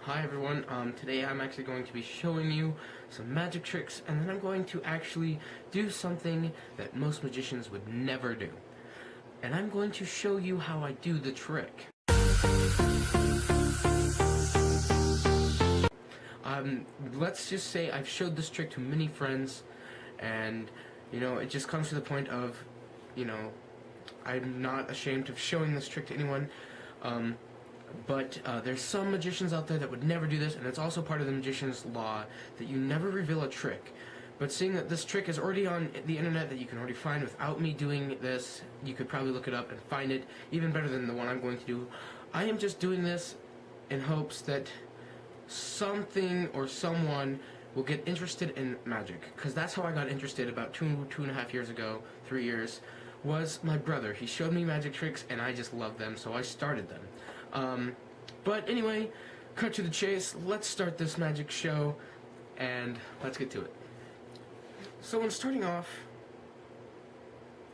Hi everyone, today I'm actually going to be showing you some magic tricks, and then I'm going to actually do something that most magicians would never do. And I'm going to show you how I do the trick. Let's just say I've showed this trick to many friends, and, it just comes to the point of, I'm not ashamed of showing this trick to anyone. But there's some magicians out there that would never do this, and it's also part of the magician's law that you never reveal a trick. But seeing that this trick is already on the internet, that you can already find without me doing this, you could probably look it up and find it even better than the one I'm going to do. I am just doing this in hopes that something or someone will get interested in magic, because that's how I got interested about two and a half years ago, 3 years, was my brother. He showed me magic tricks and I just loved them, so I started them. But anyway, cut to the chase, let's start this magic show, and let's get to it. So when starting off,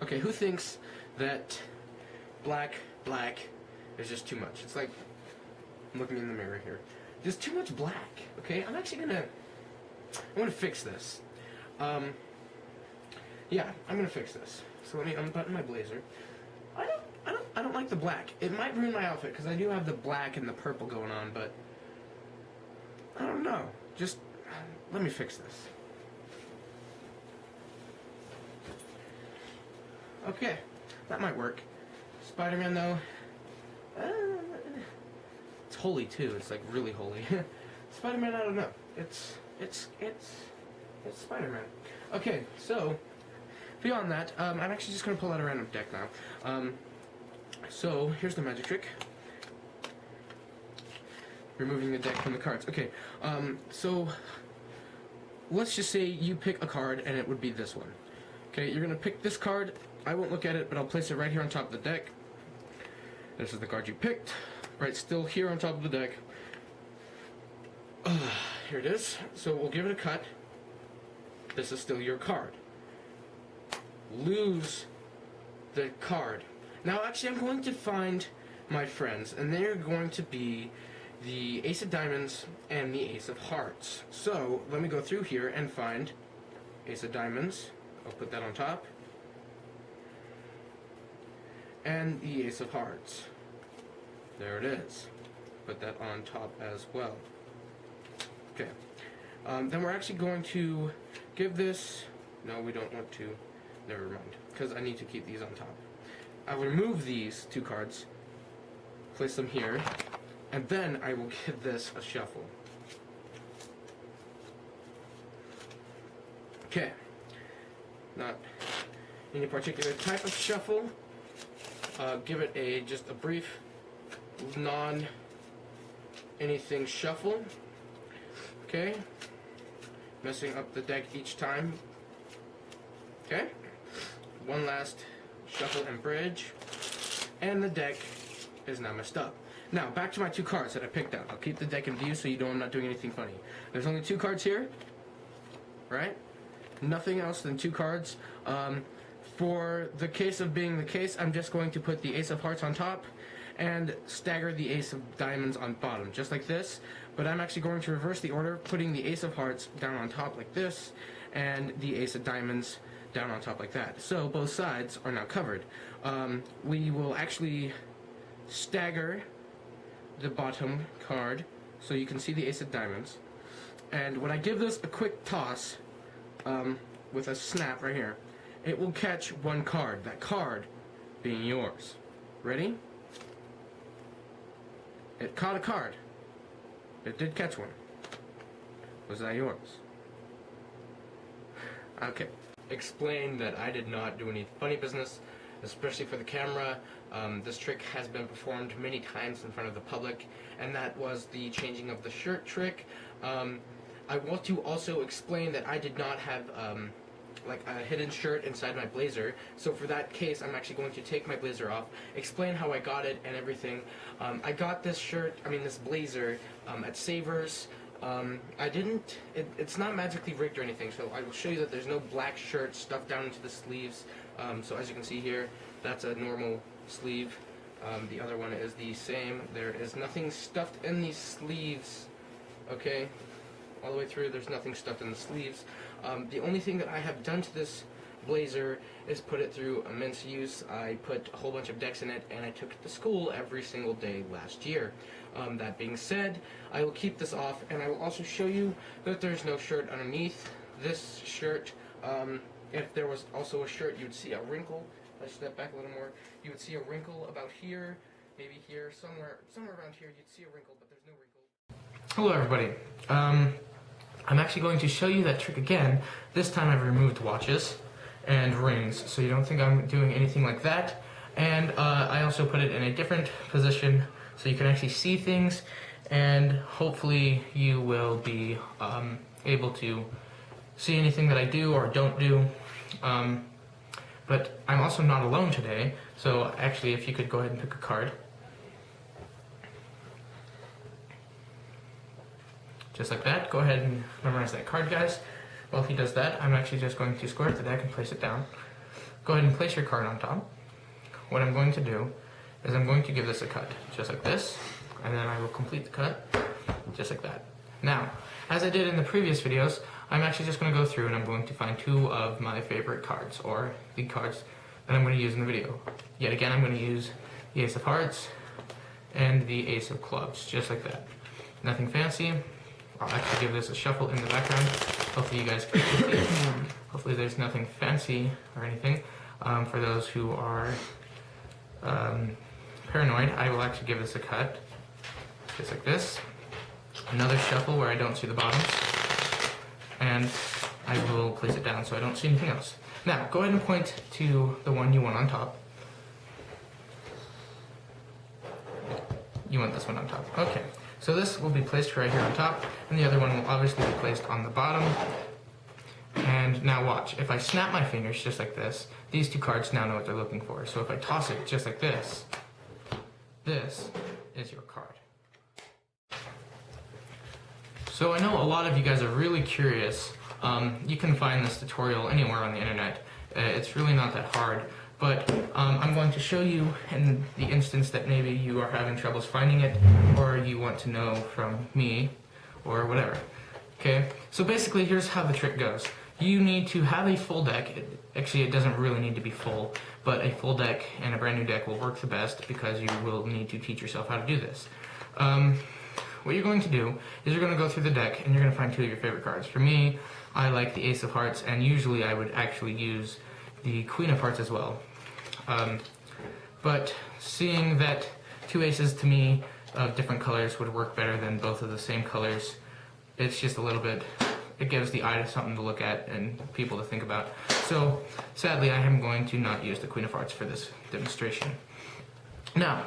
okay, who thinks that black is just too much? It's like, I'm looking in the mirror here. Just too much black, okay? I'm gonna fix this. Yeah, I'm gonna fix this. So let me unbutton my blazer. I don't like the black. It might ruin my outfit because I do have the black and the purple going on, but I don't know. Just let me fix this. Okay, that might work. Spider-Man though, it's holy too. It's like really holy. Spider-Man, I don't know. It's Spider-Man. Okay, so beyond that, I'm actually just gonna pull out a random deck now. So here's the magic trick. Removing the deck from the cards. Okay, so let's just say you pick a card and it would be this one. Okay, you're gonna pick this card. I won't look at it, but I'll place it right here on top of the deck. This is the card you picked. Right, still here on top of the deck. Here it is. So we'll give it a cut. This is still your card. Lose the card. Now, actually, I'm going to find my friends, and they're going to be the Ace of Diamonds and the Ace of Hearts. So, let me go through here and find Ace of Diamonds. I'll put that on top. And the Ace of Hearts. There it is. Put that on top as well. Okay. Then we're actually going to give this... No, we don't want to. Never mind. Because I need to keep these on top. I will remove these two cards, place them here, and then I will give this a shuffle. Okay. Not any particular type of shuffle. Give it just a brief anything shuffle. Okay. Messing up the deck each time. Okay. One last shuffle and bridge, and the deck is now messed up. Now, back to my two cards that I picked out. I'll keep the deck in view so you know I'm not doing anything funny. There's only two cards here, right? Nothing else than two cards. For the case of being the case, I'm just going to put the Ace of Hearts on top and stagger the Ace of Diamonds on bottom, just like this. But I'm actually going to reverse the order, putting the Ace of Hearts down on top like this, and the Ace of Diamonds down on top like that. So both sides are now covered. We will actually stagger the bottom card so you can see the Ace of Diamonds. And when I give this a quick toss with a snap right here, it will catch one card, that card being yours. Ready? It caught a card. It did catch one. Was that yours? Okay. Explain that I did not do any funny business, especially for the camera. This trick has been performed many times in front of the public, and that was the changing of the shirt trick. I want to also explain that I did not have like a hidden shirt inside my blazer, so for that case I'm actually going to take my blazer off, explain how I got it and everything. I got this this blazer at Savers. It's not magically rigged or anything, so I will show you that there's no black shirt stuffed down into the sleeves. So as you can see here, that's a normal sleeve. The other one is the same. There is nothing stuffed in these sleeves okay, all the way through. There's nothing stuck in the sleeves. The only thing that I have done to this blazer is put it through immense use. I put a whole bunch of decks in it, and I took it to school every single day last year. That being said, I will keep this off, and I will also show you that there's no shirt underneath this shirt. If there was also a shirt, you would see a wrinkle. If I step back a little more, you would see a wrinkle about here, maybe here, somewhere around here. You'd see a wrinkle, but there's no wrinkle. Hello, everybody. I'm actually going to show you that trick again. This time I've removed watches and rings, so you don't think I'm doing anything like that. And I also put it in a different position so you can actually see things, and hopefully you will be able to see anything that I do or don't do. But I'm also not alone today, so actually if you could go ahead and pick a card. Just like that. Go ahead and memorize that card, guys. While he does that, I'm actually just going to square up the deck and place it down. Go ahead and place your card on top. What I'm going to do is I'm going to give this a cut, just like this, and then I will complete the cut, just like that. Now, as I did in the previous videos, I'm actually just going to go through and I'm going to find 2 of my favorite cards, or the cards that I'm going to use in the video. Yet again, I'm going to use the Ace of Hearts and the Ace of Clubs, just like that. Nothing fancy. I'll actually give this a shuffle in the background. Hopefully you guys can see it. Hopefully there's nothing fancy or anything. For those who are paranoid, I will actually give this a cut, just like this. Another shuffle where I don't see the bottoms, and I will place it down so I don't see anything else. Now, go ahead and point to the one you want on top. You want this one on top. Okay, so this will be placed right here on top, and the other one will obviously be placed on the bottom. And now watch, if I snap my fingers just like this, these 2 cards now know what they're looking for. So if I toss it just like this, this is your card. So I know a lot of you guys are really curious. You can find this tutorial anywhere on the internet. It's really not that hard, but I'm going to show you in the instance that maybe you are having troubles finding it, or you want to know from me, or whatever. Okay, so basically here's how the trick goes. You need to have a full deck. Actually, it doesn't really need to be full, but a full deck and a brand new deck will work the best because you will need to teach yourself how to do this. What you're going to do is you're going to go through the deck and you're going to find 2 of your favorite cards. For me, I like the Ace of Hearts, and usually I would actually use the Queen of Hearts as well. But seeing that 2 aces to me of different colors would work better than both of the same colors, it's just a little bit, it gives the eye something to look at and people to think about. So sadly, I am going to not use the Queen of Hearts for this demonstration. Now,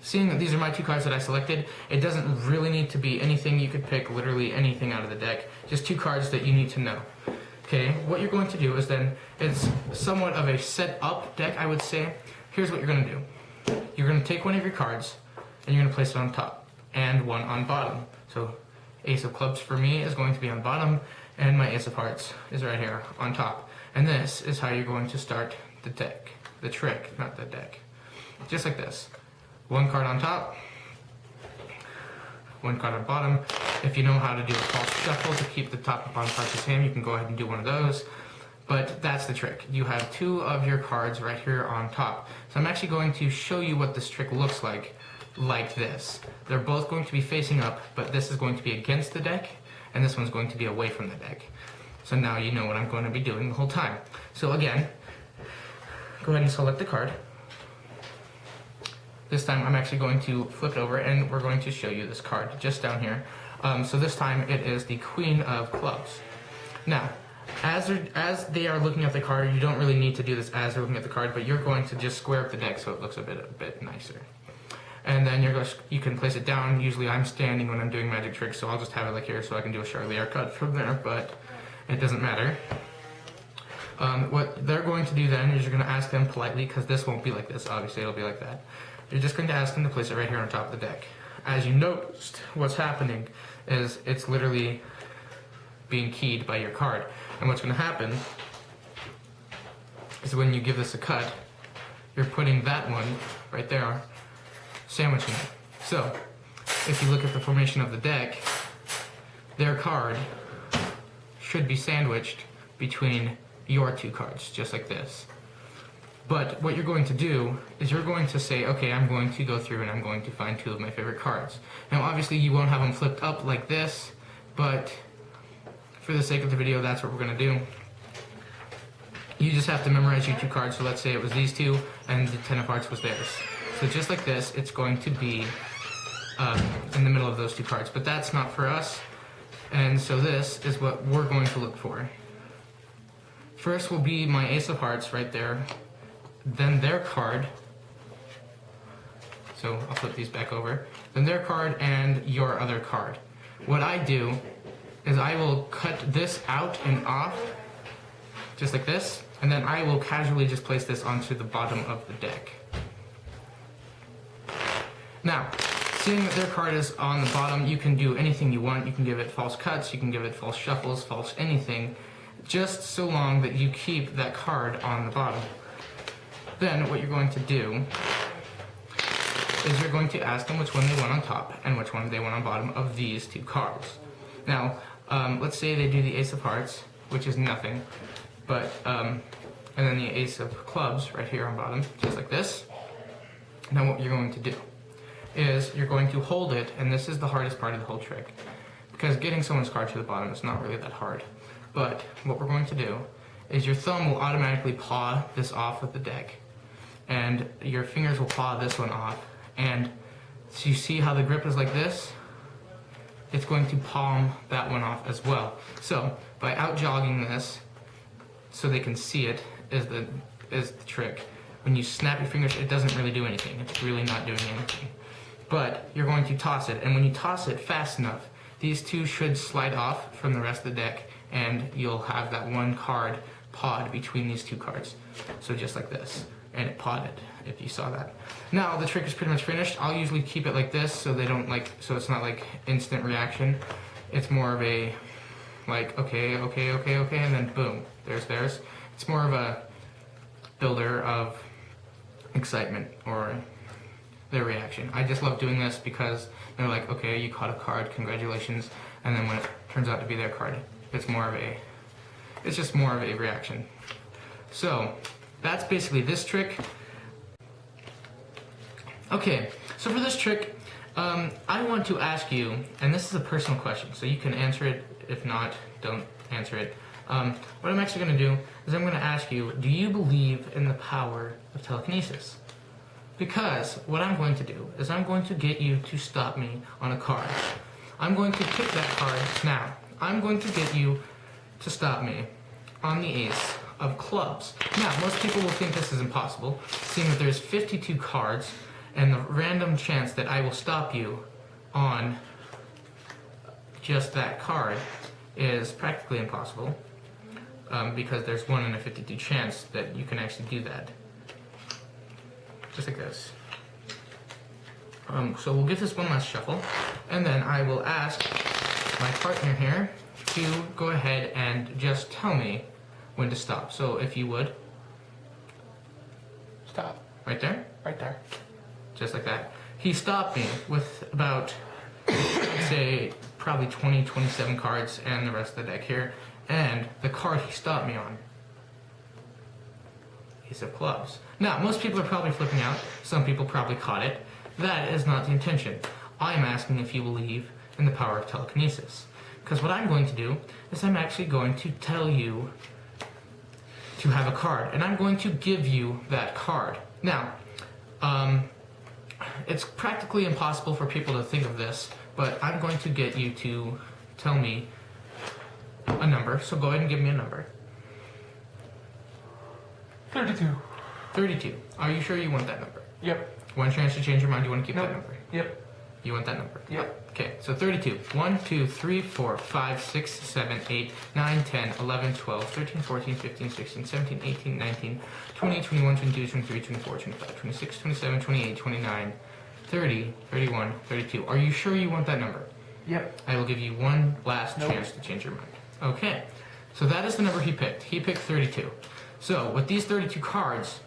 seeing that these are my 2 cards that I selected, it doesn't really need to be anything. You could pick literally anything out of the deck. Just 2 cards that you need to know. Okay, what you're going to do is then, it's somewhat of a set up deck, I would say. Here's what you're going to do. You're going to take one of your cards and you're going to place it on top and one on bottom. So Ace of Clubs for me is going to be on bottom, and my Ace of Hearts is right here on top. And this is how you're going to start the deck. The trick, not the deck. Just like this. 1 card on top, 1 card on bottom. If you know how to do a false shuffle to keep the top and bottom cards the same, you can go ahead and do one of those. But that's the trick. You have 2 of your cards right here on top. So I'm actually going to show you what this trick looks like this. They're both going to be facing up, but this is going to be against the deck, and this one's going to be away from the deck. So now you know what I'm going to be doing the whole time. So again, go ahead and select the card. This time I'm actually going to flip it over and we're going to show you this card just down here. So this time it is the Queen of Clubs. Now, as they are looking at the card, you don't really need to do this as they're looking at the card, but you're going to just square up the deck so it looks a bit nicer. And then you can place it down. Usually I'm standing when I'm doing magic tricks, so I'll just have it like here so I can do a Charlier cut from there, but it doesn't matter. What they're going to do then is you're going to ask them politely, because this won't be like this, obviously it'll be like that. You're just going to ask them to place it right here on top of the deck. As you noticed, what's happening is it's literally being keyed by your card. And what's going to happen is when you give this a cut, you're putting that one right there, sandwiching it. So, if you look at the formation of the deck, their card should be sandwiched between your two cards, just like this. But what you're going to do is you're going to say, okay, I'm going to go through and I'm going to find two of my favorite cards. Now obviously you won't have them flipped up like this, but for the sake of the video, that's what we're going to do. You just have to memorize your two cards. So let's say it was these two and the 10 of hearts was theirs. So just like this, it's going to be in the middle of those two cards. But that's not for us. And so this is what we're going to look for. First will be my ace of hearts right there. Then their card. So I'll flip these back over. Then their card and your other card. What I do is I will cut this out and off, just like this, and then I will casually just place this onto the bottom of the deck. Now, seeing that their card is on the bottom, you can do anything you want. You can give it false cuts, you can give it false shuffles, false anything, just so long that you keep that card on the bottom. Then what you're going to do is you're going to ask them which one they want on top and which one they want on bottom of these two cards. Now, let's say they do the ace of hearts, which is nothing, but and then the ace of clubs right here on bottom, just like this. Now what you're going to do is you're going to hold it, and this is the hardest part of the whole trick, because getting someone's card to the bottom is not really that hard. But what we're going to do is your thumb will automatically paw this off of the deck, and your fingers will paw this one off, and so you see how the grip is like this? It's going to palm that one off as well. So by out jogging this so they can see it is the trick. When you snap your fingers, it doesn't really do anything. It's really not doing anything. But you're going to toss it, and when you toss it fast enough, these two should slide off from the rest of the deck, and you'll have that one card pawed between these two cards. So just like this, and it pawed it, if you saw that. Now the trick is pretty much finished. I'll usually keep it like this so they don't so it's not like instant reaction. It's more of a like, okay, okay, okay, okay, and then boom, there's theirs. It's more of a builder of excitement or their reaction. I just love doing this because they're like, okay, you caught a card, congratulations, and then when it turns out to be their card, it's just more of a reaction. So that's basically this trick. Okay, so for this trick, I want to ask you, and this is a personal question, so you can answer it. If not, don't answer it. What I'm actually going to do is I'm going to ask you, do you believe in the power of telekinesis? Because what I'm going to do is I'm going to get you to stop me on a card. I'm going to pick that card now. I'm going to get you to stop me on the ace of clubs. Now, most people will think this is impossible, seeing that there's 52 cards, and the random chance that I will stop you on just that card is practically impossible, because there's 1 in a 52 chance that you can actually do that. Just like this. So we'll give this one last shuffle, and then I will ask my partner here to go ahead and just tell me when to stop. So if you would. Stop. Right there? Right there. Just like that. He stopped me with about, I'd say, probably 20, 27 cards and the rest of the deck here. And the card he stopped me on, ace of clubs. Now, most people are probably flipping out. Some people probably caught it. That is not the intention. I am asking if you believe in the power of telekinesis. Because what I'm going to do is I'm actually going to tell you to have a card. And I'm going to give you that card. Now, it's practically impossible for people to think of this, but I'm going to get you to tell me a number. So go ahead and give me a number. 32. 32. Are you sure you want that number? Yep. One chance to change your mind, you want to keep Nope. that number? Yep. You want that number? Yep. Okay, so 32. 1, 2, 3, 4, 5, 6, 7, 8, 9, 10, 11, 12, 13, 14, 15, 16, 17, 18, 19, 20, 21, 22, 23, 24, 25, 26, 27, 28, 29, 30, 31, 32. Are you sure you want that number? Yep. I will give you one last Nope. chance to change your mind. Okay, so that is the number he picked. He picked 32. So with these 32 cards,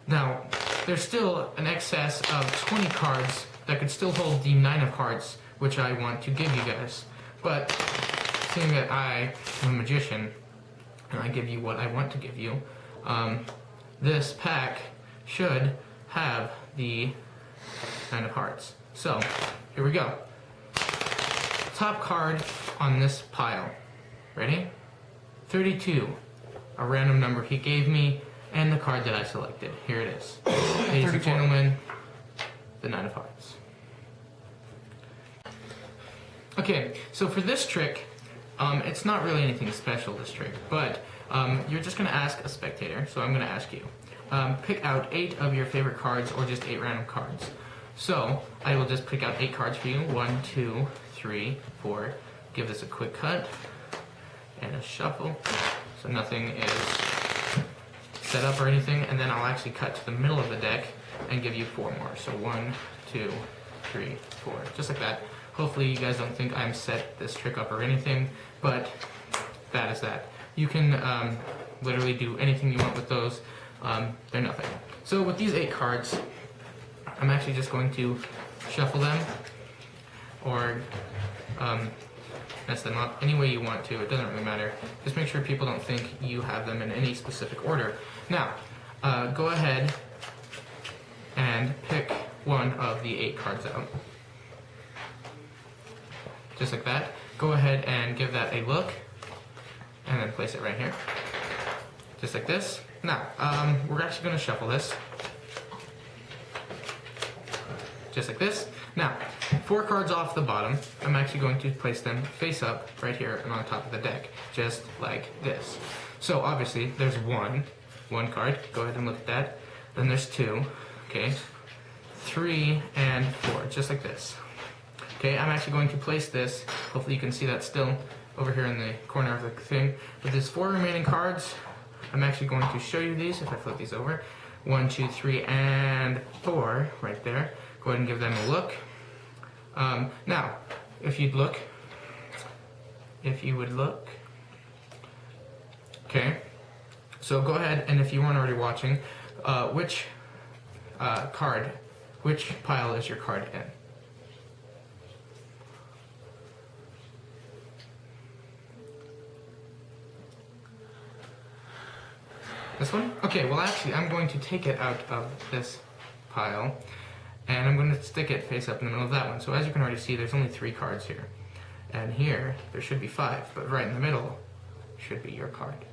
now there's still an excess of 20 cards that could still hold the 9 of hearts, which I want to give you guys. But seeing that I am a magician and I give you what I want to give you, this pack should have the Nine of Hearts. So, here we go. Top card on this pile. Ready? 32. A random number he gave me, and the card that I selected. Here it is. Ladies and gentlemen, the Nine of Hearts. Okay, so for this trick, it's not really anything special, this trick, but you're just going to ask a spectator, so I'm going to ask you. Pick out 8 of your favorite cards, or just 8 random cards. So, I will just pick out 8 cards for you. 1, 2, 3, 4. Give this a quick cut, and a shuffle, so nothing is set up or anything, and then I'll actually cut to the middle of the deck and give you 4 more. So 1, 2, 3, 4, just like that. Hopefully you guys don't think I'm set this trick up or anything, but that is that. You can literally do anything you want with those. They're nothing. So with these 8 cards, I'm actually just going to shuffle them, or mess them up any way you want to. It doesn't really matter. Just make sure people don't think you have them in any specific order. Now, go ahead and pick one of the 8 cards out. Just like that. Go ahead and give that a look, and then place it right here. Just like this. Now, we're actually going to shuffle this. Just like this. Now, 4 cards off the bottom, I'm actually going to place them face up right here and on top of the deck, just like this. So obviously, there's one card. Go ahead and look at that. Then there's 2, okay, 3 and 4, just like this. Okay, I'm actually going to place this, hopefully you can see that still, over here in the corner of the thing. With these 4 remaining cards, I'm actually going to show you these, if I flip these over. 1, 2, 3, and 4, right there. Go ahead and give them a look. Now, if you would look, okay, so go ahead, and if you weren't already watching, which pile is your card in? This one? Okay, well actually I'm going to take it out of this pile, and I'm going to stick it face up in the middle of that one. So as you can already see, there's only 3 cards here. And here, there should be 5, but right in the middle should be your card.